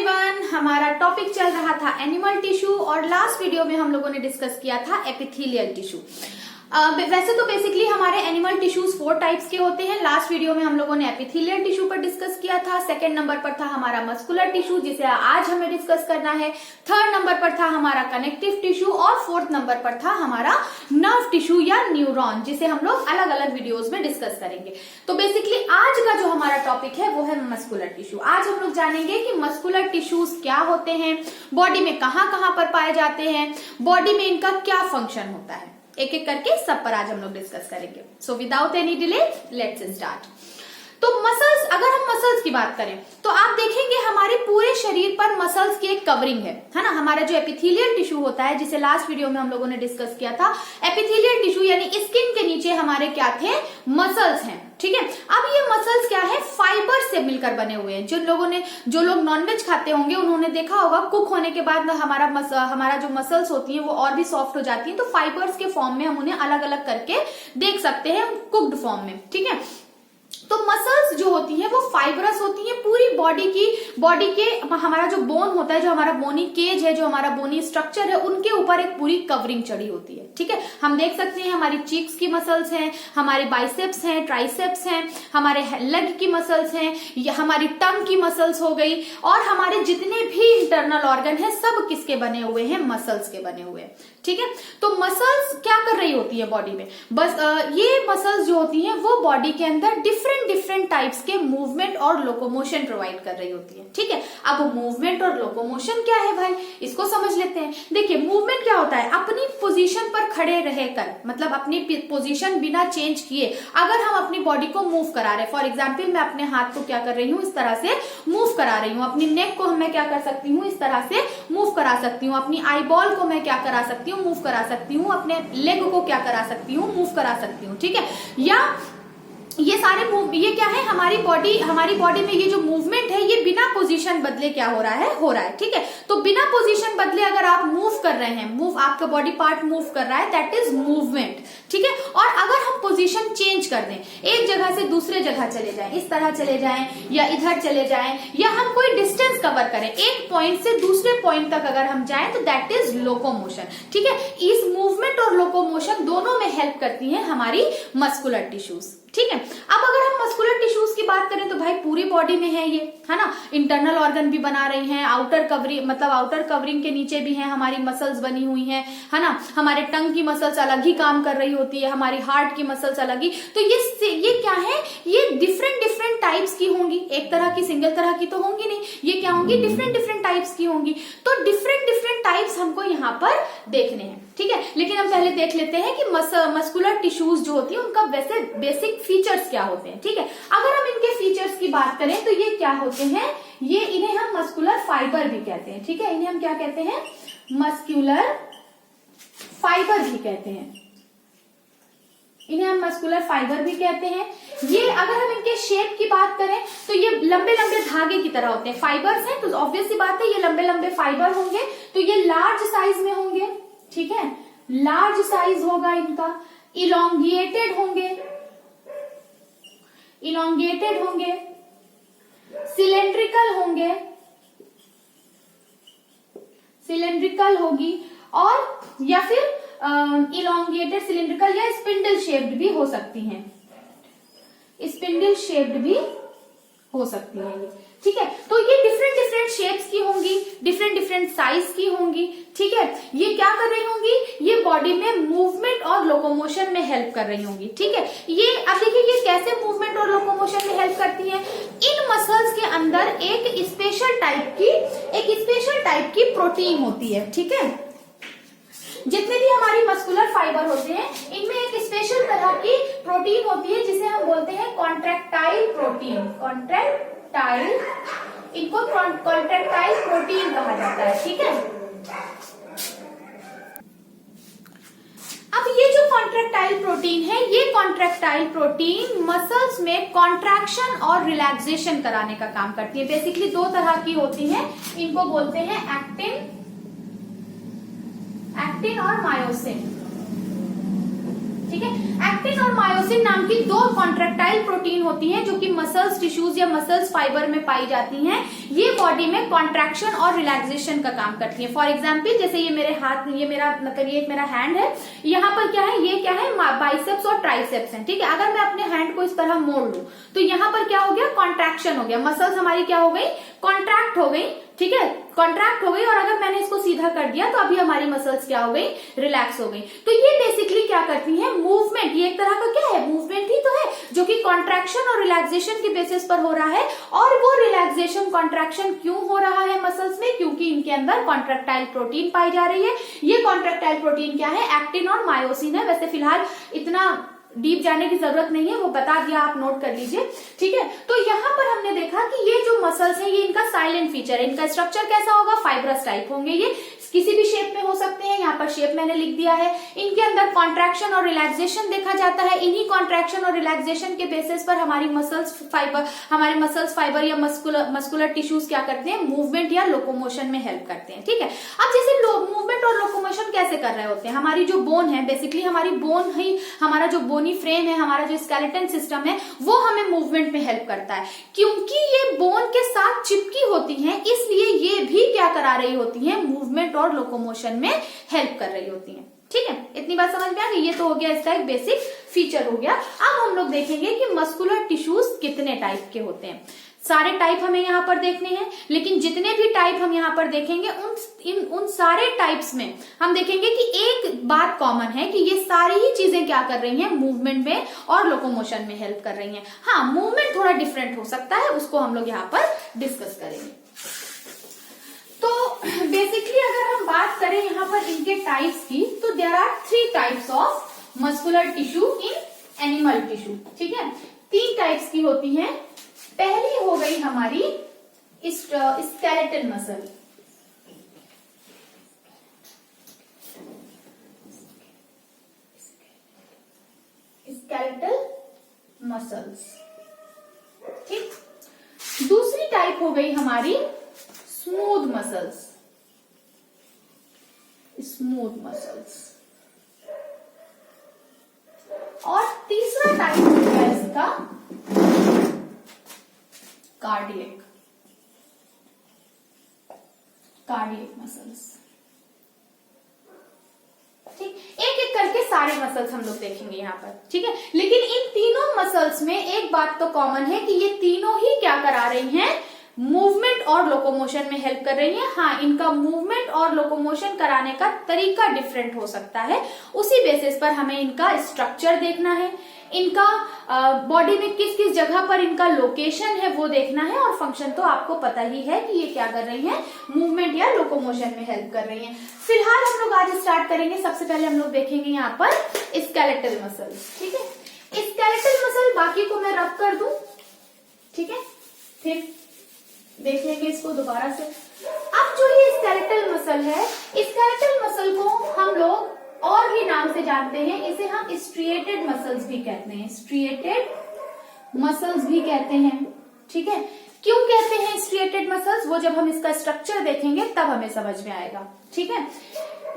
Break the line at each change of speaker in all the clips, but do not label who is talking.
Everyone, हमारा topic चल रहा था एनिमल टिश्यू और लास्ट वीडियो में हम लोगों ने डिस्कस किया था एपिथेलियल टिश्यू। वैसे तो बेसिकली हमारे एनिमल टिश्यूज 4 टाइप्स के होते हैं। लास्ट वीडियो में हम लोगों ने एपिथेलियल टिश्यू पर डिस्कस किया था। सेकंड नंबर पर था हमारा मस्कुलर टिश्यू जिसे आज हमें डिस्कस करना है। थर्ड नंबर पर था हमारा कनेक्टिव टिश्यू और फोर्थ नंबर पर था हमारा नर्व टिश्यू या न्यूरॉन जिसे हम लोग अलग अलग वीडियोज में डिस्कस करेंगे। तो बेसिकली आज का जो हमारा टॉपिक है वो है मस्कुलर टिश्यू। आज हम लोग जानेंगे कि मस्कुलर टिश्यूज क्या होते हैं, बॉडी में कहाँ कहाँ पर पाए जाते हैं, बॉडी में इनका क्या फंक्शन होता है, एक एक करके सब पर आज हम लोग डिस्कस करेंगे। So without any delay let's start. तो मसल्स, अगर हम मसल्स की बात करें तो आप देखेंगे हमारे पूरे शरीर पर मसल्स की एक कवरिंग है ना। हमारा जो एपिथेलियल टिश्यू होता है जिसे लास्ट वीडियो में हम लोगों ने डिस्कस किया था, एपिथेलियल टिश्यू यानी स्किन के नीचे हमारे क्या थे, मसल्स हैं। ठीक है, अब ये मसल्स क्या है, फाइबर से मिलकर बने हुए हैं। जो लोग नॉनवेज खाते होंगे उन्होंने देखा होगा कुक होने के बाद हमारा जो मसल्स होती हैं वो और भी सॉफ्ट हो जाती हैं। तो फाइबर्स के फॉर्म में हम उन्हें अलग अलग करके देख सकते हैं कुक्ड फॉर्म में। ठीक है, तो मसल्स जो होती हैं वो फाइबरस होती हैं। पूरी बॉडी के हमारा जो बोन होता है, जो हमारा बोनी केज है, जो हमारा बोनी स्ट्रक्चर है, उनके ऊपर एक पूरी कवरिंग चढ़ी होती है। ठीक है, हम देख सकते हैं हमारी चीक्स की मसल्स हैं, हमारे बाइसेप्स हैं, ट्राइसेप्स हैं, हमारे लेग की मसल्स हैं, हमारी टंग की मसल्स हो गई, और हमारे जितने भी इंटरनल ऑर्गन है सब किसके बने हुए हैं, मसल्स के बने हुए हैं। ठीक है, तो मसल्स क्या कर रही होती है बॉडी में, बस ये मसल्स जो होती हैं वो बॉडी के अंदर डिफरेंट टाइप्स के मूवमेंट और लोकोमोशन प्रोवाइड कर रही होती है। ठीक है, अब मूवमेंट और लोकोमोशन क्या है भाई, इसको समझ लेते हैं। देखिए मूवमेंट क्या होता है, अपनी पोजीशन पर खड़े रहकर, मतलब अपनी पोजीशन बिना चेंज किए अगर हम अपनी बॉडी को मूव करा रहे हैं। फॉर एग्जाम्पल मैं अपने हाथ को क्या कर रही हूँ, इस तरह से मूव करा रही हूँ। अपनी नेक को मैं क्या कर सकती हूँ, इस तरह से मूव करा सकती हूँ। अपनी आई बॉल को मैं क्या करा सकती हूँ, मूव करा सकती हूँ। अपने लेग को क्या करा सकती हूँ, मूव करा सकती हूँ। ठीक है, या ये सारे मूव, ये क्या है, हमारी बॉडी में ये जो मूवमेंट है ये बिना पोजीशन बदले क्या हो रहा है। ठीक है, तो बिना पोजीशन बदले अगर आप मूव कर रहे हैं, आपका बॉडी पार्ट मूव कर रहा है, दैट इज मूवमेंट। ठीक है, और अगर हम पोजीशन चेंज कर दें, एक जगह से दूसरे जगह चले जाएं, इस तरह चले जाएं या इधर चले जाएं, या हम कोई डिस्टेंस कवर करें, एक पॉइंट से दूसरे पॉइंट तक अगर हम जाएं तो दैट इज लोकोमोशन। ठीक है, इस मूवमेंट और लोकोमोशन दोनों में हेल्प करती है हमारी मस्कुलर टिश्यूज। ठीक है, अब अगर हम मस्कुलर टिश्यूज की बात करें तो भाई पूरी बॉडी में है ये, है ना। इंटरनल ऑर्गन भी बना रही हैं, आउटर कवरिंग के नीचे भी हैं हमारी मसल्स बनी हुई हैं, है ना। हमारे टंग की मसल्स अलग ही काम कर रही होती है, हमारी हार्ट की मसल्स अलग ही। तो ये क्या है, ये डिफरेंट टाइप्स की होंगी, एक तरह की सिंगल तरह की तो होंगी नहीं, ये क्या होंगी, डिफरेंट टाइप्स की होंगी। तो डिफरेंट टाइप्स हमको यहाँ पर देखने हैं। ठीक है, लेकिन हम पहले देख लेते हैं कि मस्कुलर टिश्यूज जो होती है उनका वैसे बेसिक फीचर्स क्या होते हैं। ठीक है, अगर हम इनके फीचर्स की बात करें तो ये क्या होते हैं, इन्हें हम मस्कुलर फाइबर भी कहते हैं। ठीक है, इन्हें हम क्या कहते हैं, मस्कुलर फाइबर भी कहते हैं। इन्हें हम मस्कुलर फाइबर भी कहते हैं। ये अगर हम इनके शेप की बात करें तो ये लंबे धागे की तरह होते हैं। फाइबर्स हैं तो ऑब्वियस सी बात है ये लंबे फाइबर होंगे, तो ये लार्ज साइज में होंगे। ठीक है, लार्ज साइज होगा इनका, इलोंगिएटेड होंगे, सिलेंड्रिकल होगी, और या फिर इलोंगिएटेड, सिलेंड्रिकल या स्पिंडल शेप्ड भी हो सकती हैं, स्पिंडल शेप्ड भी हो सकती है ये। ठीक है, तो ये डिफरेंट शेप्स की होंगी, डिफरेंट साइज की होंगी। ठीक है, ये क्या कर रही होंगी, ये बॉडी में मूवमेंट और लोकोमोशन में हेल्प कर रही होंगी। ठीक है, ये अब देखिए ये कैसे मूवमेंट और लोकोमोशन में हेल्प करती हैं। इन मसल्स के अंदर एक स्पेशल टाइप की प्रोटीन होती है। ठीक है, जितने भी हमारी मस्कुलर फाइबर होते हैं इनमें एक स्पेशल तरह की प्रोटीन होती है जिसे हम बोलते हैं कॉन्ट्रैक्टाइल प्रोटीन। इनको कॉन्ट्रैक्टाइल प्रोटीन कहा जाता है। ठीक है, अब ये जो कॉन्ट्रैक्टाइल प्रोटीन है, ये कॉन्ट्रैक्टाइल प्रोटीन मसल्स में कॉन्ट्रैक्शन और रिलैक्सेशन कराने का काम करती है। बेसिकली 2 तरह की होती है, इनको बोलते हैं एक्टिन और मायोसिन। ठीक है। एक्टिन और मायोसिन नाम की दो कॉन्ट्रैक्टाइल प्रोटीन होती हैं जो कि मसल्स टिश्यूज या मसल्स फाइबर में पाई जाती हैं। ये बॉडी में कॉन्ट्रैक्शन और रिलैक्सेशन का काम करती हैं। फॉर एग्जांपल जैसे ये मेरे हाथ, ये मेरा मतलब ये एक मेरा हैंड है, यहाँ पर क्या है, ये क्या है, बाइसेप्स और ट्राइसेप्स हैं, ठीक है। अगर मैं अपने हैंड को इस तरह मोड़ लूं तो यहाँ पर क्या हो गया, कॉन्ट्रैक्शन हो गया, मसल्स हमारी क्या हो गई, कॉन्ट्रैक्ट हो गई, ठीक है, कॉन्ट्रैक्ट हो गई। और अगर मैंने इसको सीधा कर दिया तो अभी हमारी मसल्स क्या हो गई, रिलैक्स हो गई। तो ये बेसिकली क्या करती है, मूवमेंट, ये एक तरह का क्या है, मूवमेंट ही तो है, जो कि कॉन्ट्रैक्शन और रिलैक्सेशन के बेसिस पर हो रहा है। और वो रिलैक्सेशन कॉन्ट्रैक्शन क्यों हो रहा है मसल्स में, क्योंकि इनके अंदर कॉन्ट्रैक्टाइल प्रोटीन पाई जा रही है। ये कॉन्ट्रैक्टाइल प्रोटीन क्या है, एक्टिन और मायोसिन है। वैसे फिलहाल इतना डीप जाने की जरूरत नहीं है, वो बता दिया, आप नोट कर लीजिए, ठीक है। तो यहाँ पर हमने देखा कि ये जो मसल्स है ये इनका साइलेंट फीचर है। इनका स्ट्रक्चर कैसा होगा, फाइब्रस टाइप होंगे, ये किसी भी शेप में हो सकते हैं, यहाँ पर शेप मैंने लिख दिया है। इनके अंदर कॉन्ट्रैक्शन और रिलैक्सेशन देखा जाता है। इन्हीं कॉन्ट्रैक्शन और रिलैक्सेशन के बेसिस पर हमारे मसल्स फाइबर या मस्कुलर टिश्यूज क्या करते हैं, मूवमेंट या लोकोमोशन में हेल्प करते हैं, ठीक है। अब जैसे मूवमेंट और लोकोमोशन कैसे कर रहे होते हैं, हमारी जो बोन है, बेसिकली हमारी बोन ही, हमारा जो बोनी फ्रेम है, हमारा जो स्केलेटन सिस्टम है, वो हमें मूवमेंट में हेल्प करता है। क्योंकि ये बोन के साथ चिपकी होती है, इसलिए ये भी क्या करा रही होती है, मूवमेंट और लोकोमोशन में हेल्प कर रही होती हैं, ठीक है। इतनी बात समझ में आ गई। ये तो हो गया इसका एक बेसिक फीचर हो गया। अब हम लोग देखेंगे कि मस्कुलर टिश्यूज कितने टाइप के होते हैं। सारे टाइप हमें यहाँ पर देखने हैं, लेकिन जितने भी टाइप हम यहाँ पर देखेंगे उन सारे टाइप्स में हम देखेंगे कि एक बात कॉमन है कि ये सारी ही चीजें क्या कर रही हैं, मूवमेंट में और लोकोमोशन में हेल्प कर रही हैं। हाँ, मूवमेंट थोड़ा डिफरेंट हो सकता है, उसको हम लोग यहाँ पर डिस्कस करेंगे। तो बेसिकली अगर हम बात करें यहाँ पर इनके टाइप्स की, तो there are 3 types of muscular tissue in animal tissue, ठीक है। 3 टाइप्स की होती हैं। पहली हो गई हमारी स्केलेटल मसल, स्केलेटल मसल्स, ठीक। दूसरी टाइप हो गई हमारी स्मूथ मसल्स, स्मूथ मसल्स। और तीसरा टाइप हो गया इसका कार्डियक मसल्स, ठीक। एक एक करके सारे मसल्स हम लोग देखेंगे यहाँ पर, ठीक है। लेकिन इन तीनों मसल्स में एक बात तो कॉमन है कि ये तीनों ही क्या करा रही हैं, मूवमेंट और लोकोमोशन में हेल्प कर रही है। हाँ, इनका मूवमेंट और लोकोमोशन कराने का तरीका डिफरेंट हो सकता है। उसी बेसिस पर हमें इनका स्ट्रक्चर देखना है, इनका बॉडी में किस किस जगह पर इनका लोकेशन है वो देखना है। और फंक्शन तो आपको पता ही है कि ये क्या कर रही है, मूवमेंट या लोकोमोशन में हेल्प कर रही है। फिलहाल हम लोग आज स्टार्ट करेंगे। सबसे पहले हम लोग देखेंगे यहाँ पर स्केलेटल मसल, ठीक है। स्केलेटल मसल बाकी को मैं रब कर दूं, ठीक है, फिर देख लेंगे इसको दोबारा से। अब जो ये स्केलेटल मसल है, स्केलेटल मसल को हम लोग और भी नाम से जानते हैं। इसे हम स्ट्रिएटेड मसल्स भी कहते हैं, स्ट्रिएटेड मसल्स भी कहते हैं, ठीक है। क्यों कहते हैं स्ट्रिएटेड मसल्स, वो जब हम इसका स्ट्रक्चर देखेंगे तब हमें समझ में आएगा, ठीक है।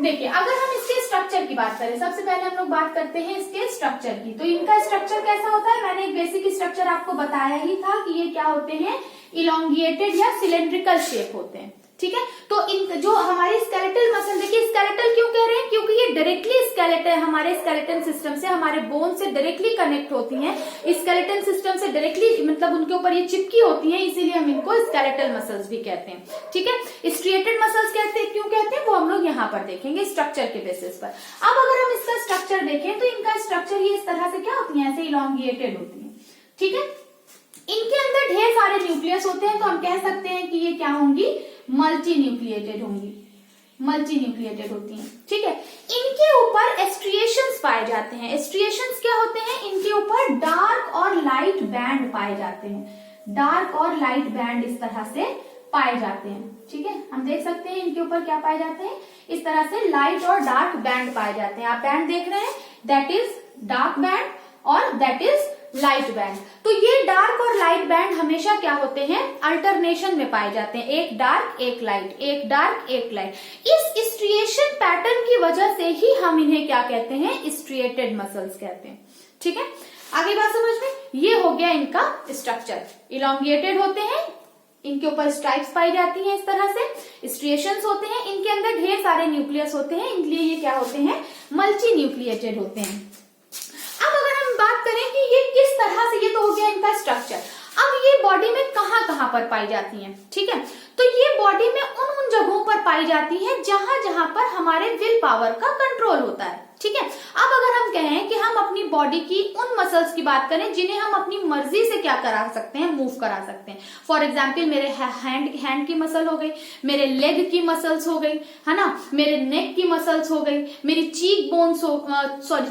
देखिए, अगर हम इसके स्ट्रक्चर की बात करें, सबसे पहले हम लोग बात करते हैं इसके स्ट्रक्चर की। तो इनका स्ट्रक्चर कैसा होता है, मैंने एक बेसिक स्ट्रक्चर आपको बताया ही था कि ये क्या होते हैं, इलोंगिएटेड या सिलेंड्रिकल शेप होते हैं, ठीक है। तो इन जो हमारी स्केलेटल मसल, देखिए स्केलेटल क्यों कह रहे हैं, क्योंकि ये डायरेक्टली स्केलेटन, हमारे स्केलेटन सिस्टम से, हमारे बोन से डायरेक्टली कनेक्ट होती हैं। स्केलेटन सिस्टम से डायरेक्टली, मतलब उनके ऊपर ये चिपकी होती हैं, इसीलिए हम इनको स्केलेटल मसल्स भी कहते हैं, ठीक है। स्ट्रिएटेड मसल्स कहते हैं, क्यों कहते हैं, वो हम लोग यहाँ पर देखेंगे स्ट्रक्चर के बेसिस पर। अब अगर हम इसका स्ट्रक्चर देखें तो इनका स्ट्रक्चर ये इस तरह से क्या होती है, ऐसे इलोंगिएटेड होती है, ठीक है। इनके अंदर ढेर सारे न्यूक्लियस होते हैं, तो हम कह सकते हैं कि ये क्या होंगी, मल्टी न्यूक्लिएटेड होंगी, मल्टी न्यूक्लिएटेड होती हैं, ठीक है। इनके ऊपर एस्ट्रिएशंस पाए जाते हैं। एस्ट्रिएशंस क्या होते हैं, इनके ऊपर डार्क और लाइट बैंड पाए जाते हैं, डार्क और लाइट बैंड इस तरह से पाए जाते हैं, ठीक है। हम देख सकते हैं इनके ऊपर क्या पाए जाते हैं, इस तरह से लाइट और डार्क बैंड पाए जाते हैं। आप बैंड देख रहे हैं, दैट इज डार्क बैंड और दैट इज लाइट बैंड। तो ये डार्क और लाइट बैंड हमेशा क्या होते हैं, अल्टरनेशन में पाए जाते हैं, एक डार्क एक लाइट, एक डार्क एक लाइट। इस स्ट्रिएशन पैटर्न की वजह से ही हम इन्हें क्या कहते हैं, स्ट्रिएटेड मसल्स कहते हैं। ठीक है, आगे बात समझ में। ये हो गया इनका स्ट्रक्चर, इलोंगेटेड होते हैं, इनके ऊपर स्ट्राइप्स पाई जाती हैं, इस तरह से स्ट्रिएशंस होते हैं, इनके अंदर ढेर सारे न्यूक्लियस होते हैं, इसलिए ये क्या होते हैं, मल्टी न्यूक्लिएटेड होते हैं। अब अगर हम बात करें कि ये किस तरह से, ये तो हो गया इनका स्ट्रक्चर। अब ये बॉडी में कहां कहां पर पाई जाती हैं, ठीक है, तो ये बॉडी में उन जगहों पर पाई जाती है जहां जहां पर हमारे विल पावर का कंट्रोल होता है। ठीक है, अब अगर हम कहें कि हम अपनी बॉडी की उन मसल्स की बात करें जिन्हें हम अपनी मर्जी से क्या करा सकते हैं, मूव करा सकते हैं। फॉर एग्जाम्पल मेरे हैंड की मसल हो गई, मेरे लेग की मसल्स हो गई, है ना, मेरे नेक की मसल्स हो गई, मेरी चीक बोन्स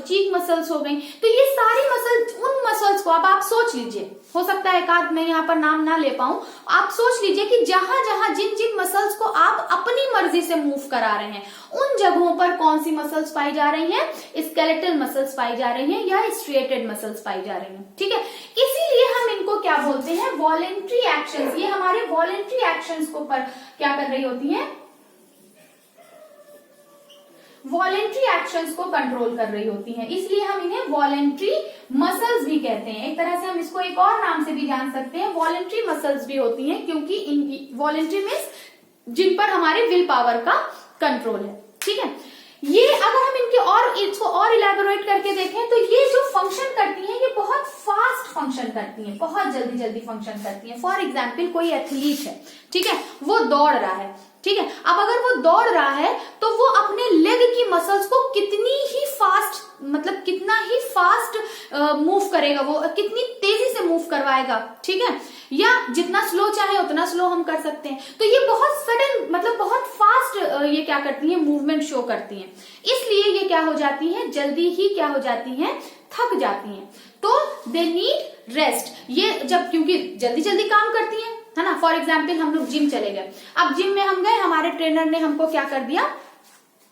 चीक मसल्स हो गई। तो ये सारी मसल्स, उन मसल्स को अब आप सोच लीजिए, हो सकता है एक आध मैं यहाँ पर नाम ना ले पाऊं, आप सोच लीजिए कि जहां जहां जिन जिन मसल्स को आप अपनी मर्जी से मूव करा रहे हैं उन जगहों पर कौन सी मसल्स पाई जा रही हैं, स्केलेटल मसल्स पाई जा रही हैं या स्ट्रिएटेड मसल्स पाई जा रही हैं। ठीक है, इसीलिए हम इनको क्या बोलते हैं, वॉलेंट्री एक्शंस। ये हमारे वॉलेंट्री एक्शंस को पर क्या कर रही होती हैं, वॉलेंट्री एक्शंस को कंट्रोल कर रही होती हैं, इसलिए हम इन्हें वॉलेंट्री मसल्स भी कहते हैं। एक तरह से हम इसको एक और नाम से भी जान सकते हैं, वॉलेंट्री मसल्स भी होती हैं, क्योंकि इनकी वॉलेंट्री मीन्स जिन पर हमारे विल पावर का कंट्रोल है। ठीक है, ये अगर हम इनके और इसको और इलेबोरेट करके देखें तो ये जो फंक्शन करती हैं ये बहुत फास्ट फंक्शन करती हैं, बहुत जल्दी जल्दी फंक्शन करती हैं। फॉर एग्जाम्पल कोई एथलीट है, ठीक है, वो दौड़ रहा है, ठीक है, अब अगर वो दौड़ रहा है तो वो अपने लेग की मसल्स को कितनी ही फास्ट, मतलब कितना ही फास्ट मूव करेगा, वो कितनी तेजी से मूव करवाएगा, ठीक है, या जितना स्लो चाहे उतना स्लो हम कर सकते हैं। तो ये बहुत सडन, मतलब बहुत फास्ट ये क्या करती हैं, मूवमेंट शो करती हैं, इसलिए ये क्या हो जाती हैं, जल्दी ही क्या हो जाती हैं, थक जाती हैं। तो दे नीड रेस्ट। ये जब, क्योंकि जल्दी जल्दी काम करती हैं, है ना। फॉर एग्जाम्पल हम लोग जिम चले गए, अब जिम में हम गए, हमारे ट्रेनर ने हमको क्या कर दिया,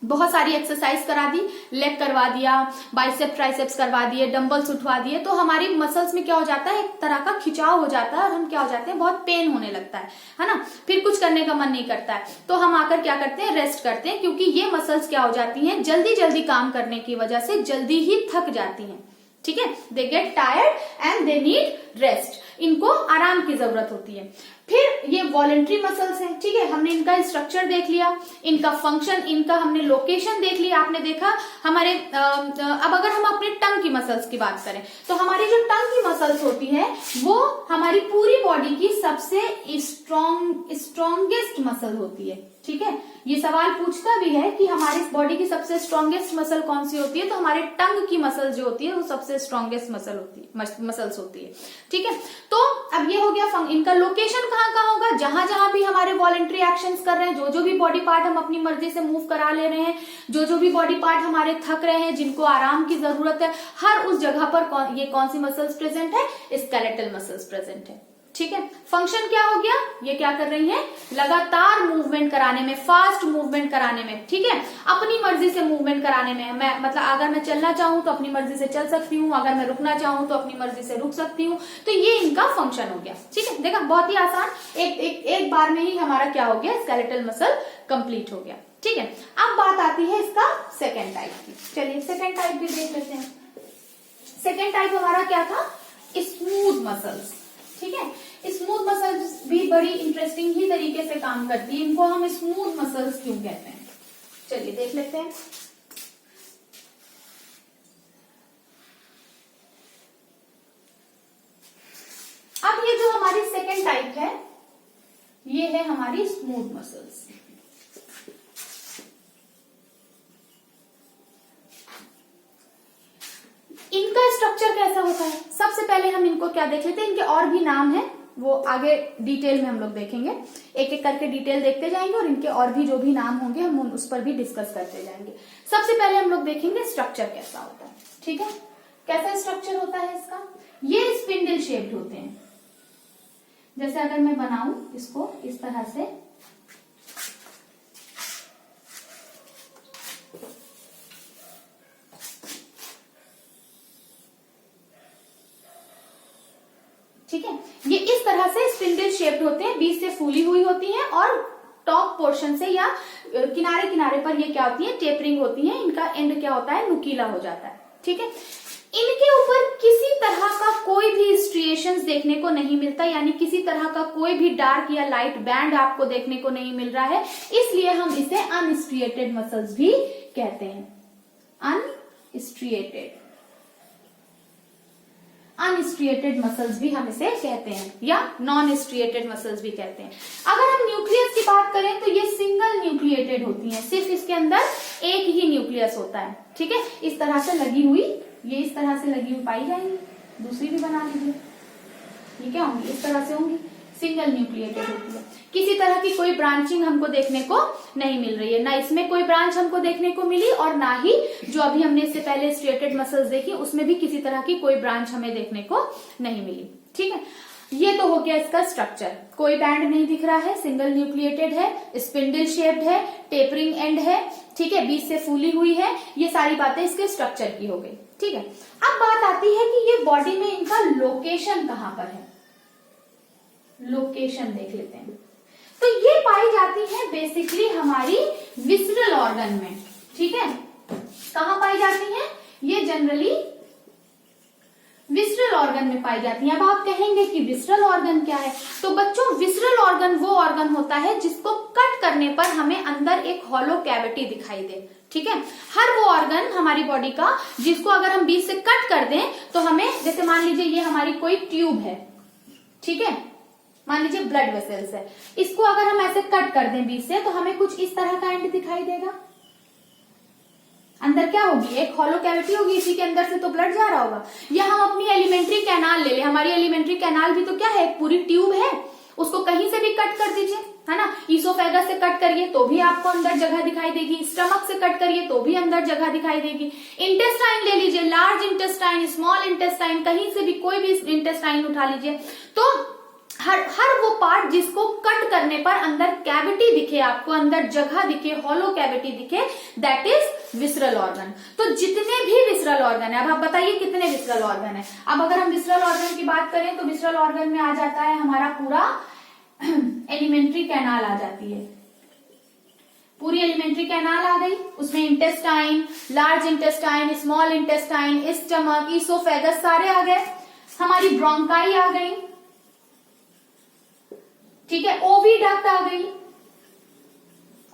बहुत सारी एक्सरसाइज करा दी, लेग करवा दिया, बाइसेप ट्राइसेप्स करवा दिए, डंबल्स उठवा दिए, तो हमारी मसल्स में क्या हो जाता है, एक तरह का खिंचाव हो जाता है और हम क्या हो जाते हैं, बहुत पेन होने लगता है ना, फिर कुछ करने का मन नहीं करता है। तो हम आकर क्या करते हैं, रेस्ट करते हैं, क्योंकि ये मसल्स क्या हो जाती हैं, जल्दी जल्दी काम करने की वजह से जल्दी ही थक जाती हैं। ठीक है, they get tired and they need rest, इनको आराम की जरूरत होती है। फिर ये वॉलेंट्री मसल्स हैं, ठीक है, हमने इनका स्ट्रक्चर देख लिया, इनका फंक्शन, इनका हमने लोकेशन देख लिया। आपने देखा हमारे अब अगर हम अपने टंग की मसल्स की बात करें तो हमारी जो टंग की मसल्स होती है वो हमारी पूरी बॉडी की सबसे स्ट्रॉन्गेस्ट मसल होती है। ठीक है, ये सवाल पूछता भी है कि हमारी बॉडी की सबसे स्ट्रॉन्गेस्ट मसल कौन सी होती है, तो हमारे टंग की मसल जो होती है वो सबसे स्ट्रॉन्गेस्ट मसल्स होती है। ठीक है, तो अब ये हो गया इनका लोकेशन कहाँ कहाँ होगा, जहां जहां भी हमारे वॉलेंट्री एक्शंस कर रहे हैं, जो भी बॉडी पार्ट हम अपनी मर्जी से मूव करा ले रहे हैं, जो भी बॉडी पार्ट हमारे थक रहे हैं, जिनको आराम की जरूरत है, हर उस जगह पर ये कौन सी मसल्स प्रेजेंट है, स्केलेटल मसल्स प्रेजेंट है। ठीक है, फंक्शन क्या हो गया, ये क्या कर रही हैं, लगातार मूवमेंट कराने में, फास्ट मूवमेंट कराने में, ठीक है, अपनी मर्जी से मूवमेंट कराने में। मैं मतलब अगर मैं चलना चाहूं तो अपनी मर्जी से चल सकती हूँ, अगर मैं रुकना चाहूं तो अपनी मर्जी से रुक सकती हूँ। तो ये इनका फंक्शन हो गया। ठीक है, देखा, बहुत ही आसान, एक बार में ही हमारा क्या हो गया, स्केलेटल मसल कंप्लीट हो गया। ठीक है, अब बात आती है इसका सेकेंड टाइप की। चलिए सेकेंड टाइप भी देख लेते हैं। सेकेंड टाइप हमारा क्या था, स्मूथ मसल्स। ठीक है, स्मूथ मसल्स भी बड़ी इंटरेस्टिंग ही तरीके से काम करती है, इनको हम स्मूथ मसल्स क्यों कहते हैं, चलिए देख लेते हैं। अब ये जो हमारी सेकेंड टाइप है, ये है हमारी स्मूथ मसल्स। इनका स्ट्रक्चर कैसा होता है, सबसे पहले हम इनको क्या देख लेते हैं, इनके और भी नाम है, वो आगे डिटेल में हम लोग देखेंगे, एक एक करके डिटेल देखते जाएंगे और इनके और भी जो भी नाम होंगे हम उस पर भी डिस्कस करते जाएंगे। सबसे पहले हम लोग देखेंगे स्ट्रक्चर कैसा होता है। ठीक है, कैसा स्ट्रक्चर होता है इसका, ये स्पिंडल शेप्ड होते हैं। जैसे अगर मैं बनाऊं इसको इस तरह से, शेप्ड होते हैं, बीच से फूली हुई होती हैं और टॉप पोर्शन से या किनारे किनारे पर ये क्या होती है, टेपरिंग होती है। इनका एंड क्या होता है, नुकीला हो जाता है। ठीक है, इनके ऊपर किसी तरह का कोई भी स्ट्रिएशंस देखने को नहीं मिलता, यानी किसी तरह का कोई भी डार्क या लाइट बैंड आपको देखने को नहीं मिल रहा है, इसलिए हम इसे अनस्ट्रिएटेड मसल्स भी कहते हैं। अनस्ट्रिएटेड मसल्स भी हम इसे कहते हैं, या नॉन स्ट्रिएटेड मसल्स भी कहते हैं। अगर हम न्यूक्लियस की बात करें तो ये सिंगल न्यूक्लिएटेड होती हैं, सिर्फ इसके अंदर एक ही न्यूक्लियस होता है। ठीक है, इस तरह से लगी हुई, ये इस तरह से लगी हुई पाई जाएंगी। दूसरी भी बना लीजिए, ये क्या होंगी, इस तरह से होंगी, सिंगल न्यूक्लिएटेड होती है। किसी तरह की कोई ब्रांचिंग हमको देखने को नहीं मिल रही है, ना इसमें कोई ब्रांच हमको देखने को मिली और ना ही जो अभी हमने इससे पहले स्ट्रिएटेड मसल्स देखी उसमें भी किसी तरह की कोई ब्रांच हमें देखने को नहीं मिली। ठीक है, ये तो हो गया इसका स्ट्रक्चर। कोई बैंड नहीं दिख रहा है, सिंगल न्यूक्लिएटेड है, स्पिंडल शेप्ड है, टेपरिंग एंड है। ठीक है, बीच से फूली हुई है। ये सारी बातें इसके स्ट्रक्चर की हो गई। ठीक है, अब बात आती है कि ये बॉडी में इनका लोकेशन कहां पर है। लोकेशन देख लेते हैं। तो ये पाई जाती है बेसिकली हमारी विसरल ऑर्गन में। ठीक है, कहां पाई जाती है, ये जनरली विसरल ऑर्गन में पाई जाती है। अब आप कहेंगे कि विसरल ऑर्गन क्या है, तो बच्चों विसरल ऑर्गन वो ऑर्गन होता है जिसको कट करने पर हमें अंदर एक हॉलो कैविटी दिखाई दे। ठीक है, हर वो ऑर्गन हमारी बॉडी का जिसको अगर हम बीच से कट कर दें तो हमें, जैसे मान लीजिए ये हमारी कोई ट्यूब है, ठीक है, मान लीजिए ब्लड वेसल्स है, इसको अगर हम ऐसे कट कर दें बीच से तो हमें कुछ इस तरह का एंड दिखाई देगा। अंदर क्या होगी, एक हॉलो कैविटी होगी, इसी के अंदर से तो ब्लड जा रहा होगा। या हम अपनी एलिमेंट्री कैनाल ले लें, हमारी एलिमेंट्री कैनाल भी तो क्या है, एक पूरी ट्यूब है, उसको कहीं से भी कट कर दीजिए, है ना। ईसोफेगस से कट करिए तो भी आपको अंदर जगह दिखाई देगी, स्टमक से कट करिए तो भी अंदर जगह दिखाई देगी। इंटेस्टाइन ले लीजिए, लार्ज इंटेस्टाइन, स्मॉल इंटेस्टाइन, कहीं से भी कोई भी इंटेस्टाइन उठा लीजिए, तो हर वो पार्ट जिसको कट करने पर अंदर कैविटी दिखे, आपको अंदर जगह दिखे, हॉलो कैविटी दिखे, दैट इज विसरल ऑर्गन। तो जितने भी विसरल ऑर्गन है, अब आप बताइए कितने विसरल ऑर्गन है। अब अगर हम विसरल ऑर्गन की बात करें तो विसरल ऑर्गन में आ जाता है हमारा पूरा एलिमेंट्री कैनाल आ जाती है, पूरी एलिमेंट्री कैनाल आ गई, उसमें intestine, large intestine, small intestine, stomach, oesophagus सारे आ गए। हमारी ब्रोंकाई आ गई, ठीक है, ओविडक्ट आ गई,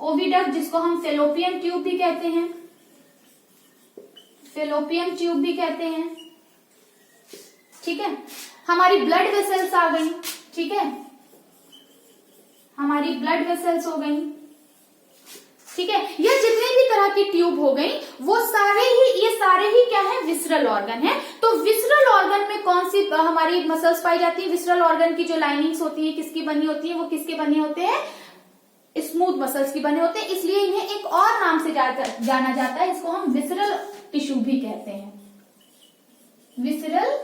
ओविडक्ट जिसको हम फेलोपियन ट्यूब भी कहते हैं, फेलोपियन ट्यूब भी कहते हैं। ठीक है, हमारी ब्लड वेसल्स आ गई, ठीक है, हमारी ब्लड वेसल्स हो गई। ठीक है, ये जितने भी तरह की ट्यूब हो गई वो सारे ही, ये सारे ही क्या है, विसरल ऑर्गन है। तो विसरल ऑर्गन में कौन सी हमारी मसल्स पाई जाती है, विसरल ऑर्गन की जो लाइनिंग्स होती है किसकी बनी होती है, वो किसके बने होते हैं, स्मूथ मसल्स की बने होते हैं, इसलिए इन्हें एक और नाम से जाना जाता है, इसको हम विसरल टिश्यू भी कहते हैं, विसरल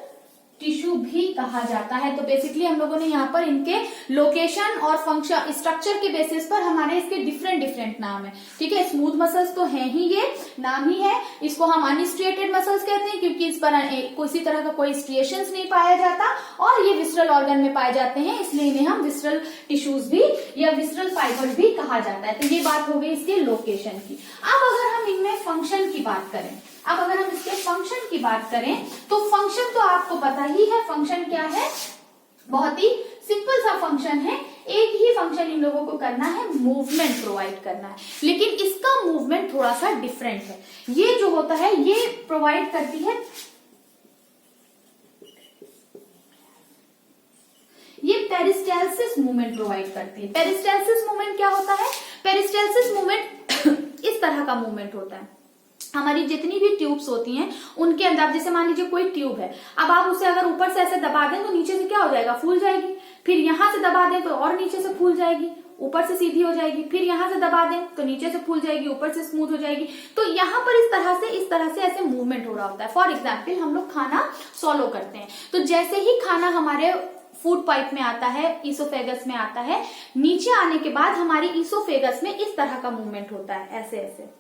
टिश्यू भी कहा जाता है। तो बेसिकली हम लोगों ने यहाँ पर इनके लोकेशन और फंक्शन स्ट्रक्चर के बेसिस पर हमारे इसके डिफरेंट नाम है। ठीक है, स्मूथ मसल्स तो है ही, ये नाम ही है, इसको हम अनस्ट्रिएटेड मसल्स कहते हैं क्योंकि इस पर किसी तरह का कोई स्ट्रिएशंस नहीं पाया जाता, और ये विसरल ऑर्गन में पाए जाते हैं, इसलिए इन्हें हम विसरल टिश्यूज भी या विसरल फाइबर भी कहा जाता है। तो ये बात हो गई इसके लोकेशन की। अब अगर हम इनमें फंक्शन की बात करें, अब अगर हम इसके फंक्शन की बात करें तो फंक्शन तो आपको पता ही है, फंक्शन क्या है, बहुत ही सिंपल सा फंक्शन है। एक ही फंक्शन इन लोगों को करना है, मूवमेंट प्रोवाइड करना है, लेकिन इसका मूवमेंट थोड़ा सा डिफरेंट है। ये जो होता है ये प्रोवाइड करती है, ये पेरिस्टाल्सिस मूवमेंट प्रोवाइड करती है। पेरिस्टाल्सिस मूवमेंट क्या होता है, पेरिस्टाल्सिस मूवमेंट इस तरह का मूवमेंट होता है। हमारी जितनी भी ट्यूब्स होती हैं उनके अंदर, जैसे मान लीजिए कोई ट्यूब है, अब आप उसे अगर ऊपर से ऐसे दबा दें तो नीचे से क्या हो जाएगा, फूल जाएगी, फिर यहां से दबा दें तो और नीचे से फूल जाएगी, ऊपर से सीधी हो जाएगी, फिर यहां से दबा दें तो नीचे से फूल जाएगी, ऊपर से स्मूथ हो जाएगी। तो यहाँ पर इस तरह से ऐसे मूवमेंट हो रहा होता है। फॉर एग्जाम्पल हम लोग खाना सॉलो करते हैं, तो जैसे ही खाना हमारे फूड पाइप में आता है, ईसोफेगस में आता है, नीचे आने के बाद हमारी ईसोफेगस में इस तरह का मूवमेंट होता है, ऐसे ऐसे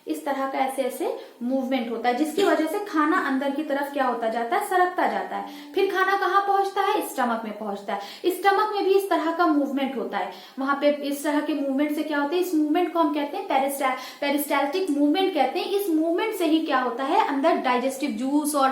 इस तरह का ऐसे ऐसे मूवमेंट होता है, जिसकी वजह से खाना अंदर की तरफ क्या होता जाता है, सरकता जाता है। फिर खाना कहाँ पहुंचता है, स्टमक में पहुंचता है। स्टमक में भी इस तरह का मूवमेंट होता है, वहां पे इस तरह के मूवमेंट से क्या होता है, इस मूवमेंट को हम कहते हैं पेरिस्टाल्टिक मूवमेंट कहते हैं। इस मूवमेंट से ही क्या होता है, अंदर डाइजेस्टिव जूस और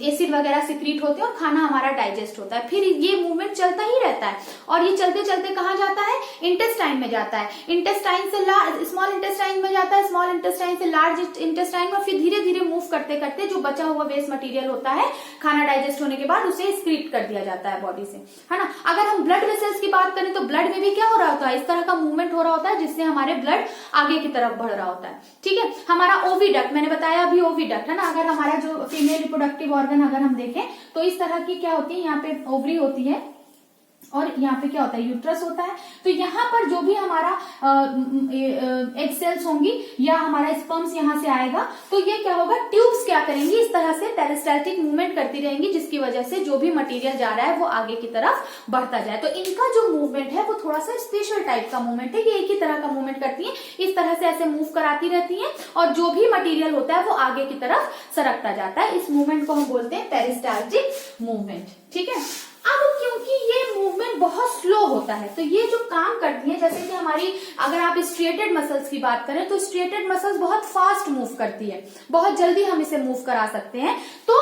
एसिड वगैरह सिक्रीट होते हैं और खाना हमारा डाइजेस्ट होता है। फिर ये मूवमेंट चलता ही रहता है और ये चलते चलते कहाँ जाता है, इंटेस्टाइन में जाता है। इंटेस्टाइन से स्मॉल इंटेस्टाइन में जाता है, स्मॉल इंटेस्टाइन से लार्ज इंटेस्टाइन में, फिर धीरे धीरे मूव करते करते जो बचा हुआ वेस्ट मटेरियल होता है खाना डाइजेस्ट होने के बाद उसे एक्सक्रीट कर दिया जाता है बॉडी से, है ना। अगर हम ब्लड वेसल्स की बात करें तो ब्लड में भी क्या हो रहा होता है, इस तरह का मूवमेंट हो रहा होता है जिससे हमारे ब्लड आगे की तरफ बढ़ रहा होता है। ठीक है, हमारा ओविडक्ट, मैंने बताया अभी ओविडक्ट, है ना। अगर हमारा जो फीमेल रिप्रोडक्टिव ऑर्गन अगर हम देखें तो इस तरह की क्या होती है, यहाँ पे ओवरी होती है और यहाँ पे क्या होता है, यूट्रस होता है। तो यहाँ पर जो भी हमारा एग सेल्स होंगी या हमारा स्पर्म्स यहाँ से आएगा तो ये क्या होगा, ट्यूब्स क्या करेंगी, इस तरह से पेरिस्टाल्टिक मूवमेंट करती रहेंगी, जिसकी वजह से जो भी मटेरियल जा रहा है वो आगे की तरफ बढ़ता जाए। तो इनका जो मूवमेंट है वो थोड़ा सा स्पेशल टाइप का मूवमेंट है, ये एक ही तरह का मूवमेंट करती है, इस तरह से ऐसे मूव कराती रहती है और जो भी मटीरियल होता है वो आगे की तरफ सरकता जाता है। इस मूवमेंट को हम बोलते हैं पेरिस्टाल्टिक मूवमेंट। ठीक है, अब क्योंकि ये मूवमेंट बहुत स्लो होता है तो ये जो काम करती है, जैसे कि हमारी अगर आप स्ट्रेटेड मसल्स की बात करें तो स्ट्रेटेड मसल्स बहुत फास्ट मूव करती है, बहुत जल्दी हम इसे मूव करा सकते हैं। तो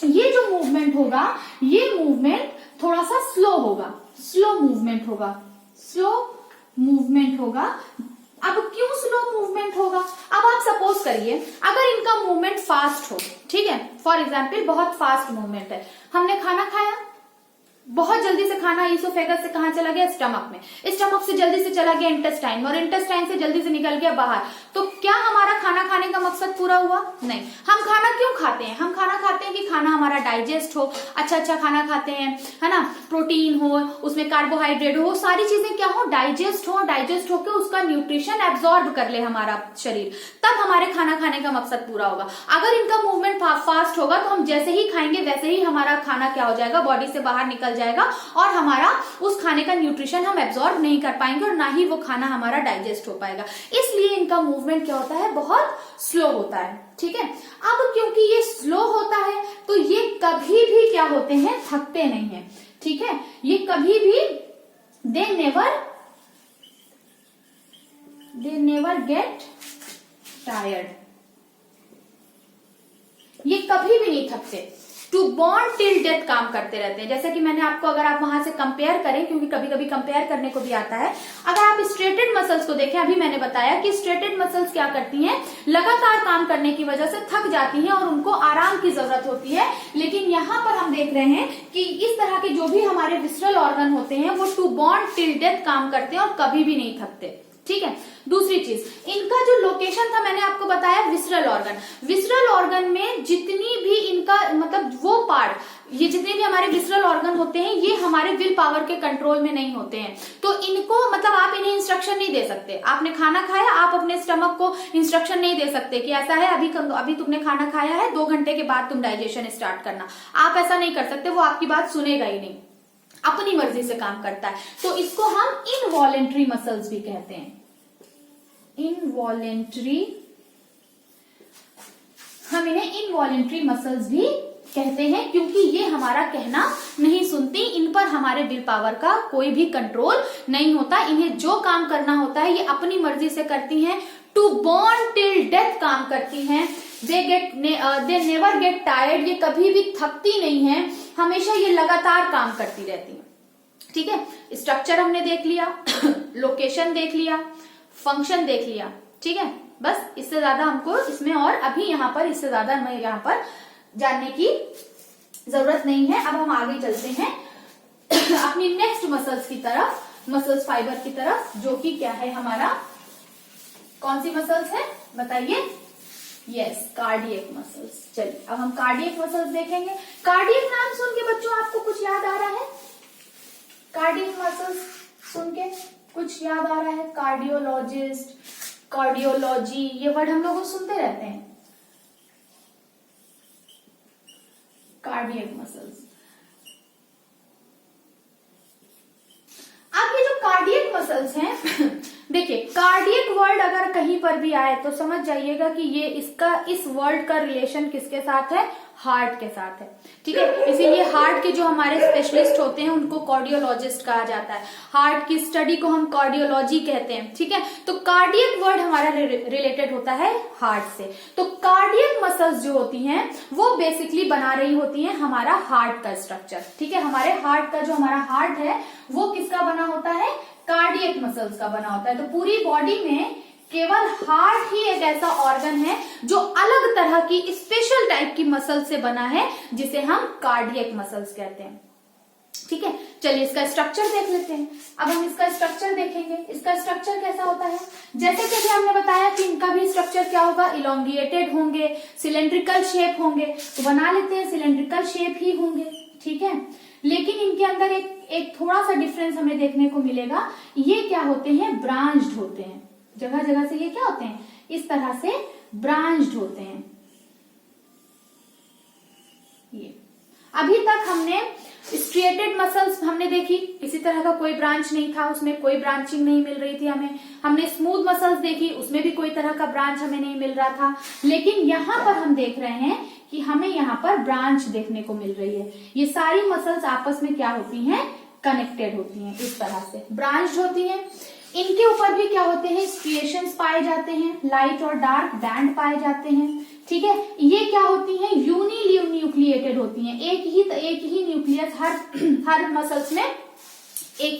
ये जो मूवमेंट होगा, ये मूवमेंट थोड़ा सा स्लो होगा, स्लो मूवमेंट होगा, स्लो मूवमेंट होगा। अब क्यों स्लो मूवमेंट होगा, अब आप सपोज करिए अगर इनका मूवमेंट फास्ट हो, ठीक है, फॉर एग्जाम्पल बहुत फास्ट मूवमेंट है, हमने खाना खाया, बहुत जल्दी से खाना ईसोफेगस से कहां चला गया, स्टमक में, स्टमक से जल्दी से चला गया इंटेस्टाइन और इंटेस्टाइन से जल्दी से निकल गया बाहर। तो क्या हमारा खाना खाने का मकसद पूरा हुआ, नहीं। हम खाना क्यों खाते हैं, हम खाना खाते हैं कि खाना हमारा डाइजेस्ट हो, अच्छा अच्छा खाना खाते हैं, है ना, प्रोटीन हो, उसमें कार्बोहाइड्रेट हो, सारी चीजें क्या हो, डाइजेस्ट होकर उसका न्यूट्रिशन एब्जॉर्ब कर ले हमारा शरीर, तब हमारे खाना खाने का मकसद पूरा होगा। अगर इनका मूवमेंट फास्ट होगा तो हम जैसे ही खाएंगे वैसे ही हमारा खाना क्या हो जाएगा, बॉडी से बाहर निकल जाएगा और हमारा उस खाने का न्यूट्रिशन हम एब्जॉर्ब नहीं कर पाएंगे और ना ही वो खाना हमारा डाइजेस्ट हो पाएगा। इसलिए इनका मूवमेंट क्या होता है, बहुत स्लो होता है। ठीक है, अब क्योंकि ये स्लो होता है तो ये कभी भी क्या होते हैं, थकते नहीं है। ठीक है, ये कभी भी दे नेवर गेट टायर्ड, ये कभी भी नहीं थकते, टू बॉर्न टिल डेथ काम करते रहते हैं। जैसे कि मैंने आपको, अगर आप वहां से कंपेयर करें, क्योंकि कभी कभी कंपेयर करने को भी आता है, अगर आप स्ट्रेटेड मसल्स को देखें, अभी मैंने बताया कि स्ट्रेटेड मसल्स क्या करती हैं, लगातार काम करने की वजह से थक जाती हैं और उनको आराम की जरूरत होती है। लेकिन यहाँ पर हम देख रहे हैं कि इस तरह के जो भी हमारे विसरल ऑर्गन होते हैं वो टू बॉर्न टिल डेथ काम करते हैं और कभी भी नहीं थकते। ठीक है, दूसरी चीज, इनका जो लोकेशन था मैंने आपको बताया विसरल ऑर्गन, विसरल ऑर्गन में जितनी भी इनका मतलब वो पार्ट, ये जितने भी हमारे विसरल ऑर्गन होते हैं ये हमारे विल पावर के कंट्रोल में नहीं होते हैं। तो इनको मतलब आप इन्हें इंस्ट्रक्शन नहीं दे सकते, आपने खाना खाया, आप अपने स्टमक को इंस्ट्रक्शन नहीं दे सकते कि ऐसा है, अभी तुमने खाना खाया है, 2 घंटे के बाद तुम डाइजेशन स्टार्ट करना, आप ऐसा नहीं कर सकते, वो आपकी बात सुनेगा ही नहीं, अपनी मर्जी से काम करता है। तो इसको हम इनवॉलेंट्री मसल्स भी कहते हैं, इनवॉलेंट्री, हम इन्हें इनवॉलेंट्री मसल्स भी कहते हैं क्योंकि ये हमारा कहना नहीं सुनती, इन पर हमारे विल पावर का कोई भी कंट्रोल नहीं होता, इन्हें जो काम करना होता है ये अपनी मर्जी से करती हैं, टू बॉर्न टिल डेथ काम करती हैं, दे नेवर गेट टायर्ड, ये कभी भी थकती नहीं है, हमेशा ये लगातार काम करती रहती है। ठीक है, स्ट्रक्चर हमने देख लिया, लोकेशन देख लिया, फंक्शन देख लिया। ठीक है, बस इससे ज्यादा हमको इसमें और अभी यहाँ पर इससे ज्यादा हमें यहाँ पर जानने की जरूरत नहीं है। अब हम आगे चलते हैं अपनी नेक्स्ट मसल्स की तरफ, मसल्स फाइबर की तरफ, जो कि क्या है हमारा, कौन सी मसल्स है बताइए, यस, कार्डियक मसल्स। चलिए अब हम कार्डियक मसल्स देखेंगे। कार्डियक नाम सुन के बच्चों आपको कुछ याद आ रहा है, कार्डियक मसल्स सुन के कुछ याद आ रहा है, कार्डियोलॉजिस्ट, कार्डियोलॉजी, ये वर्ड हम लोग सुनते रहते हैं, कार्डियक मसल्स। अब ये जो कार्डियक मसल्स हैं देखिए कार्डियक वर्ड अगर कहीं पर भी आए तो समझ जाइएगा कि ये इस वर्ड का रिलेशन किसके साथ है, हार्ट के साथ है। ठीक है, इसीलिए हार्ट के जो हमारे स्पेशलिस्ट होते हैं उनको कार्डियोलॉजिस्ट कहा जाता है। हार्ट की स्टडी को हम कार्डियोलॉजी कहते हैं। ठीक है, तो कार्डियक वर्ड हमारा रिलेटेड होता है हार्ट से। तो कार्डियक मसल्स जो होती हैं वो बेसिकली बना रही होती हैं हमारा हार्ट का स्ट्रक्चर। ठीक है, हमारे हार्ट का जो हमारा हार्ट है वो किसका बना होता है, कार्डियक मसल्स का बना होता है। तो पूरी बॉडी में केवल हार्ट ही एक ऐसा ऑर्गन है जो अलग तरह की स्पेशल टाइप की मसल से बना है जिसे हम कार्डियक मसल्स कहते हैं। ठीक है, चलिए इसका स्ट्रक्चर देख लेते हैं। अब हम इसका स्ट्रक्चर देखेंगे, इसका स्ट्रक्चर कैसा होता है। जैसे कि हमने बताया कि इनका भी स्ट्रक्चर क्या होगा, इलोंगिएटेड होंगे, सिलेंड्रिकल शेप होंगे। तो बना लेते हैं सिलेंड्रिकल शेप ही होंगे। ठीक है, लेकिन इनके अंदर एक थोड़ा सा डिफरेंस हमें देखने को मिलेगा। ये क्या होते हैं, ब्रांच्ड होते हैं। जगह जगह से ये क्या होते हैं, इस तरह से ब्रांच्ड होते हैं। ये अभी तक हमने स्ट्रिएटेड मसल्स हमने देखी, इसी तरह का कोई ब्रांच नहीं था, उसमें कोई ब्रांचिंग नहीं मिल रही थी हमें। हमने स्मूथ मसल्स देखी, उसमें भी कोई तरह का ब्रांच हमें नहीं मिल रहा था। लेकिन यहाँ पर हम देख रहे हैं कि हमें यहाँ पर ब्रांच देखने को मिल रही है। ये सारी मसल्स आपस में क्या होती हैं, कनेक्टेड होती हैं, इस तरह से ब्रांच होती हैं। इनके ऊपर भी क्या होते हैं, स्ट्रिएशंस पाए जाते हैं, लाइट और डार्क बैंड पाए जाते हैं। ठीक है, ये क्या होती हैं, यूनिन्यूक्लिएटेड होती हैं। एक ही न्यूक्लियस हर मसल्स में एक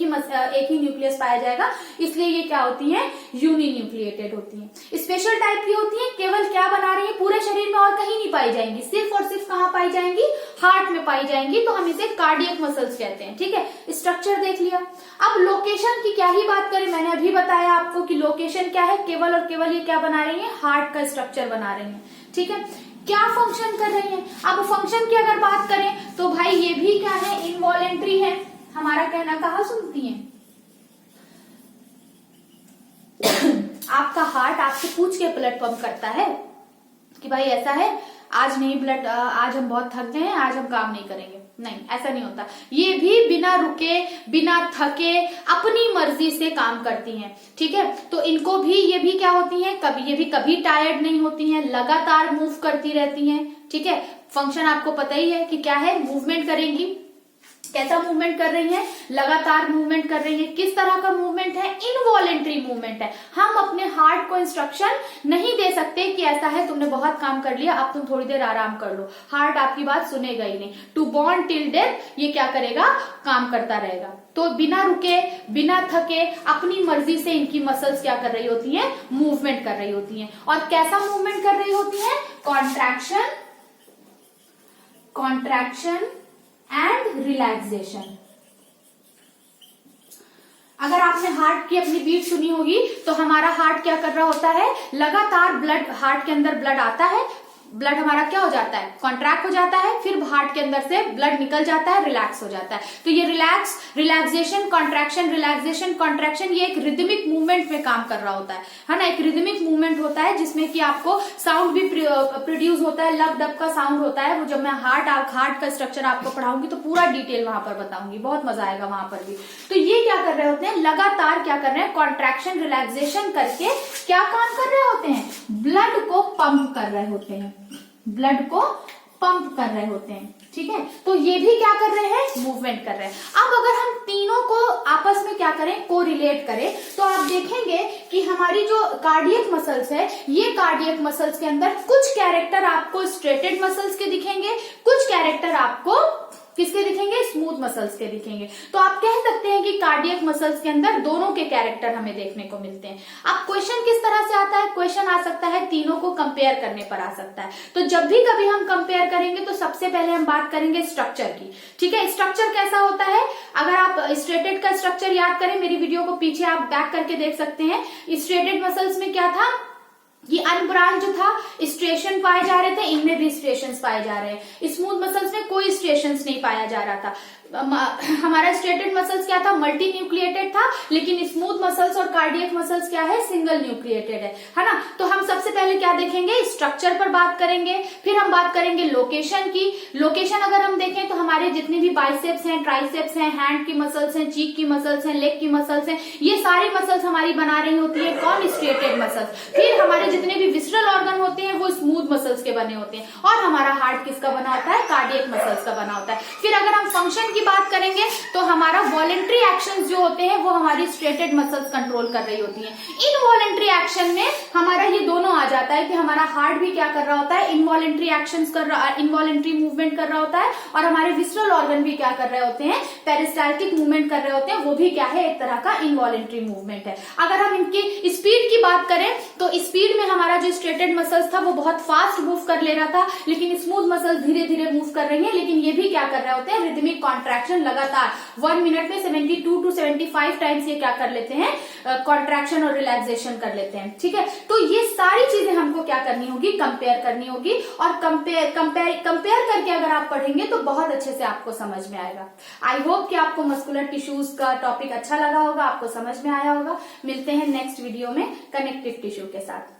ही न्यूक्लियस पाया जाएगा, इसलिए ये क्या होती हैं, यूनिन्यूक्लिएटेड होती हैं। स्पेशल टाइप की होती हैं, केवल क्या बना रही है, पूरे शरीर में और कहीं नहीं पाई जाएंगी, सिर्फ और सिर्फ कहाँ पाई जाएंगी, हार्ट में पाई जाएंगी। तो हम इसे कार्डियक मसल्स कहते हैं। ठीक है, स्ट्रक्चर देख लिया। अब लोकेशन की क्या ही बात करें, मैंने अभी बताया आपको कि लोकेशन क्या है, केवल और केवल ये क्या बना रही है, हार्ट का स्ट्रक्चर बना रही है। ठीक है, क्या फंक्शन कर रही है। अब फंक्शन की अगर बात करें तो भाई ये भी क्या है, इनवॉलेंट्री है। हमारा कहना कहाँ सुनती हैं, आपका हार्ट आपसे पूछ के ब्लड पंप करता है कि भाई ऐसा है, आज नहीं ब्लड, आज हम बहुत थक गए हैं, आज हम काम नहीं करेंगे। नहीं, ऐसा नहीं होता। ये भी बिना रुके बिना थके अपनी मर्जी से काम करती हैं। ठीक है, तो इनको भी ये भी क्या होती हैं, ये भी कभी टायर्ड नहीं होती हैं, लगातार मूव करती रहती हैं। ठीक है, फंक्शन आपको पता ही है कि क्या है, मूवमेंट करेंगी। कैसा मूवमेंट कर रही है, लगातार मूवमेंट कर रही है। किस तरह का मूवमेंट है, इनवॉलेंट्री मूवमेंट है। हम अपने हार्ट को इंस्ट्रक्शन नहीं दे सकते कि ऐसा है, तुमने बहुत काम कर लिया, अब तुम थोड़ी देर आराम कर लो। हार्ट आपकी बात सुनेगा ही नहीं। टू बॉर्न टिल डेथ ये क्या करेगा, काम करता रहेगा। तो बिना रुके बिना थके अपनी मर्जी से इनकी मसल्स क्या कर रही होती हैं, मूवमेंट कर रही होती हैं। और कैसा मूवमेंट कर रही होती हैं, कॉन्ट्रैक्शन एंड रिलैक्सेशन। अगर आपने हार्ट की अपनी बीट सुनी होगी तो हमारा हार्ट क्या कर रहा होता है, लगातार ब्लड, हार्ट के अंदर ब्लड आता है, ब्लड हमारा क्या हो जाता है, कॉन्ट्रैक्ट हो जाता है, फिर हार्ट के अंदर से ब्लड निकल जाता है, रिलैक्स हो जाता है। तो ये रिलैक्सेशन, कॉन्ट्रैक्शन, रिलैक्सेशन, कॉन्ट्रैक्शन, ये एक रिदमिक मूवमेंट में काम कर रहा होता है ना। एक रिदमिक मूवमेंट होता है जिसमें कि आपको साउंड भी प्रोड्यूस होता है, लग डब का साउंड होता है। वो जब मैं हार्ट का स्ट्रक्चर आपको पढ़ाऊंगी तो पूरा डिटेल वहां पर बताऊंगी, बहुत मजा आएगा वहां पर भी। तो ये क्या कर रहे होते हैं, लगातार क्या कर रहे हैं, कॉन्ट्रैक्शन रिलैक्सेशन करके क्या काम कर रहे होते हैं, ब्लड को पंप कर रहे होते हैं, ब्लड को पंप कर रहे होते हैं। ठीक है, तो ये भी क्या कर रहे हैं, मूवमेंट कर रहे हैं। अब अगर हम तीनों को आपस में क्या करें, को रिलेट करें, तो आप देखेंगे कि हमारी जो कार्डियक मसल्स है, ये कार्डियक मसल्स के अंदर कुछ कैरेक्टर आपको स्ट्रेटेड मसल्स के दिखेंगे, कुछ कैरेक्टर आपको किसके दिखेंगे, स्मूथ मसल्स के दिखेंगे। तो आप कह सकते हैं कि कार्डियक मसल्स के अंदर दोनों के कैरेक्टर हमें देखने को मिलते हैं। अब क्वेश्चन किस तरह से आता है, क्वेश्चन आ सकता है तीनों को कंपेयर करने पर आ सकता है। तो जब भी कभी हम कंपेयर करेंगे तो सबसे पहले हम बात करेंगे स्ट्रक्चर की। ठीक है, स्ट्रक्चर कैसा होता है, अगर आप स्ट्रेटेड का स्ट्रक्चर याद करें, मेरी वीडियो को पीछे आप बैक करके देख सकते हैं। स्ट्रेटेड मसल्स में क्या था, ये अनब्रांच था, स्ट्रेशन पाए जा रहे थे, इनमें भी स्ट्रेशंस पाए जा रहे हैं। स्मूथ मसल्स में कोई स्ट्रेशंस नहीं पाया जा रहा था। हमारा स्ट्रेटेड मसल्स क्या था, मल्टी न्यूक्लिएटेड था, लेकिन स्मूथ मसल्स और कार्डियक मसल्स क्या है, सिंगल न्यूक्लिएटेड है ना। तो हम सबसे पहले क्या देखेंगे, स्ट्रक्चर पर बात करेंगे, फिर हम बात करेंगे लोकेशन की। लोकेशन अगर हम देखें तो हमारे जितने भी बाइसेप्स हैं, ट्राइसेप्स हैं, हैंड की मसल्स हैं, चीक की मसल्स हैं, लेग की मसल्स हैं, ये सारी मसल्स हमारी बना रही होती है कौन, स्ट्रेटेड मसल्स। फिर हमारे जितने भी विसरल ऑर्गन होते हैं वो स्मूथ मसल्स के बने होते हैं, और हमारा हार्ट किसका बना होता है, कार्डियक मसल्स का बना होता है। फिर अगर हम फंक्शन की बात करेंगे तो हमारा वॉलेंट्री एक्शंस जो होते हैं वो हमारी स्ट्रेटेड मसल्स कंट्रोल कर रही होती हैं। इनवॉलेंट्री एक्शन में हमारा ये दोनों आ जाता है कि हमारा हार्ट भी क्या कर रहा होता है, इनवॉलेंट्री एक्शंस कर रहा, इनवॉलेंट्री मूवमेंट कर रहा होता है, और हमारे विसरल ऑर्गन भी क्या कर रहे होते हैं, पेरिस्टाल्टिक मूवमेंट कर रहे होते हैं, वो भी क्या है, एक तरह का इनवॉलेंट्री मूवमेंट है। अगर हम इनकी स्पीड की बात करें तो स्पीड में हमारा जो स्ट्रेटेड मसल्स था वो बहुत फास्ट मूव कर ले रहा था, लेकिन स्मूथ मसल्स धीरे धीरे मूव कर रही है, लेकिन ये भी क्या कर रहे होते हैं, रिदमिक कॉन्ट्रैक्शन लगातार 1 मिनट में 72 to 75 टाइम्स ये क्या कर लेते हैं, कॉन्ट्रैक्शन और रिलैक्सेशन कर लेते हैं। ठीक है, तो ये सारी चीजें हमको क्या करनी होगी, कंपेयर करनी होगी, और कंपेयर करके अगर आप पढ़ेंगे तो बहुत अच्छे से आपको समझ में आएगा। आई होप कि आपको मस्कुलर टिश्यूज का टॉपिक अच्छा लगा होगा, आपको समझ में आया होगा। मिलते हैं नेक्स्ट वीडियो में कनेक्टिव टिश्यू के साथ।